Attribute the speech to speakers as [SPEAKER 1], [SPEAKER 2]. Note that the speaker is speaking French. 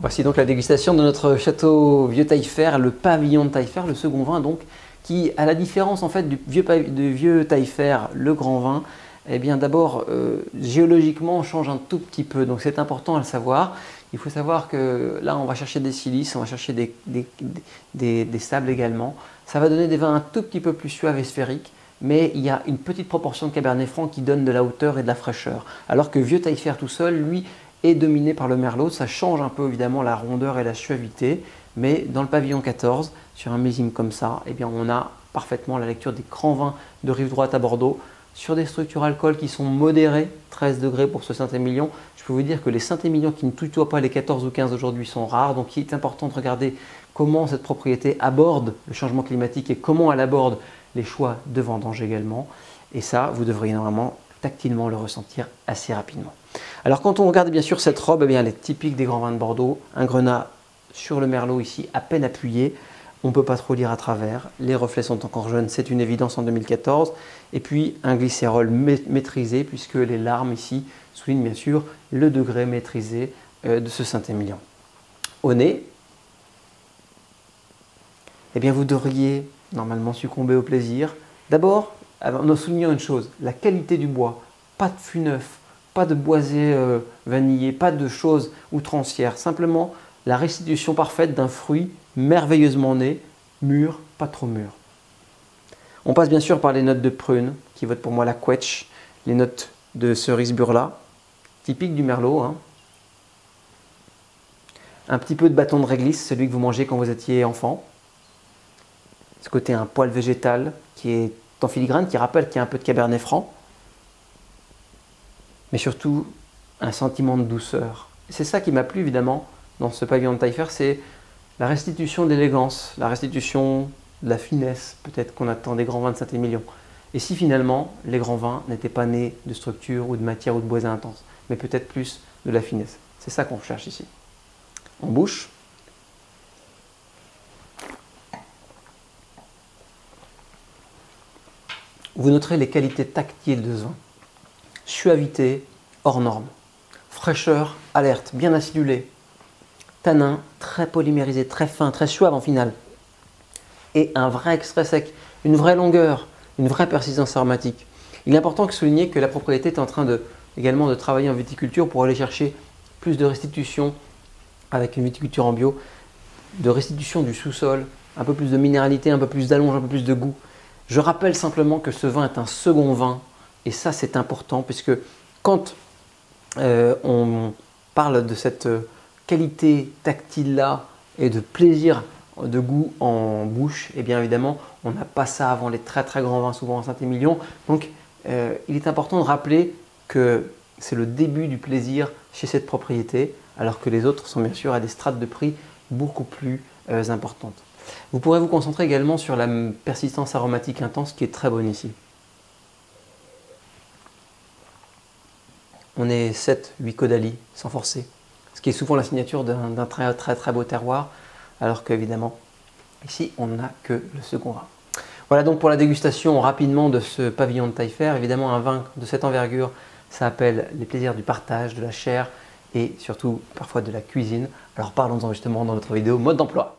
[SPEAKER 1] Voici donc la dégustation de notre château Vieux Taillefer, le pavillon de Taillefer, le second vin donc, qui, à la différence en fait du vieux Taillefer, le grand vin, eh bien d'abord géologiquement change un tout petit peu, donc c'est important à le savoir. Il faut savoir que là on va chercher des silices, on va chercher des sables également. Ça va donner des vins un tout petit peu plus suaves et sphériques, mais il y a une petite proportion de Cabernet Franc qui donne de la hauteur et de la fraîcheur. Alors que Vieux Taillefer tout seul, lui, est dominé par le Merlot. Ça change un peu évidemment la rondeur et la suavité, mais dans le pavillon 14, sur un millésime comme ça, eh bien, on a parfaitement la lecture des grands vins de rive droite à Bordeaux, sur des structures alcool qui sont modérées, 13 degrés pour ce Saint-Émilion. Je peux vous dire que les Saint-Émilion qui ne tutoient pas les 14 ou 15 aujourd'hui sont rares, donc il est important de regarder comment cette propriété aborde le changement climatique et comment elle aborde les choix de vendange également. Et ça, vous devriez normalement tactilement le ressentir assez rapidement. Alors quand on regarde bien sûr cette robe, eh bien, elle est typique des grands vins de Bordeaux. Un grenat sur le merlot ici, à peine appuyé. On ne peut pas trop lire à travers. Les reflets sont encore jeunes, c'est une évidence en 2014. Et puis un glycérol maîtrisé, puisque les larmes ici soulignent bien sûr le degré maîtrisé de ce Saint-Émilion. Au nez, eh bien, vous devriez normalement succomber au plaisir. D'abord, en soulignant une chose, la qualité du bois, pas de fût neuf, pas de boisé vanillé, pas de choses outrancières, simplement la restitution parfaite d'un fruit merveilleusement né, mûr, pas trop mûr. On passe bien sûr par les notes de prune, qui votent pour moi la quetch, les notes de cerise burla, typique du merlot, hein. Un petit peu de bâton de réglisse, celui que vous mangez quand vous étiez enfant. Ce côté un poil végétal qui est en filigrane, qui rappelle qu'il y a un peu de Cabernet Franc, mais surtout un sentiment de douceur. C'est ça qui m'a plu évidemment dans ce pavillon de Taillefer, c'est la restitution d'élégance, la restitution de la finesse peut-être qu'on attend des grands vins de Saint-Émilion. Et si finalement les grands vins n'étaient pas nés de structure ou de matière ou de boisé intense, mais peut-être plus de la finesse. C'est ça qu'on cherche ici. En bouche, vous noterez les qualités tactiles de ce vin. Suavité hors norme, fraîcheur alerte, bien acidulé, tanin très polymérisé, très fin, très suave en finale, et un vrai extrait sec, une vraie longueur, une vraie persistance aromatique. Il est important de souligner que la propriété est en train également de travailler en viticulture pour aller chercher plus de restitution avec une viticulture en bio, de restitution du sous-sol, un peu plus de minéralité, un peu plus d'allonge, un peu plus de goût. Je rappelle simplement que ce vin est un second vin, et ça c'est important, puisque quand on parle de cette qualité tactile-là et de plaisir de goût en bouche, et bien évidemment, on n'a pas ça avant les très très grands vins, souvent en Saint-Émilion. Donc, il est important de rappeler que c'est le début du plaisir chez cette propriété, alors que les autres sont bien sûr à des strates de prix beaucoup plus importantes. Vous pourrez vous concentrer également sur la persistance aromatique intense qui est très bonne ici. On est 7-8 caudalie sans forcer, ce qui est souvent la signature d'un très beau terroir, alors qu'évidemment, ici, on n'a que le second vin. Voilà donc pour la dégustation rapidement de ce pavillon de Taillefer. Évidemment, un vin de cette envergure, ça appelle les plaisirs du partage, de la chair et surtout parfois de la cuisine. Alors parlons-en justement dans notre vidéo mode d'emploi.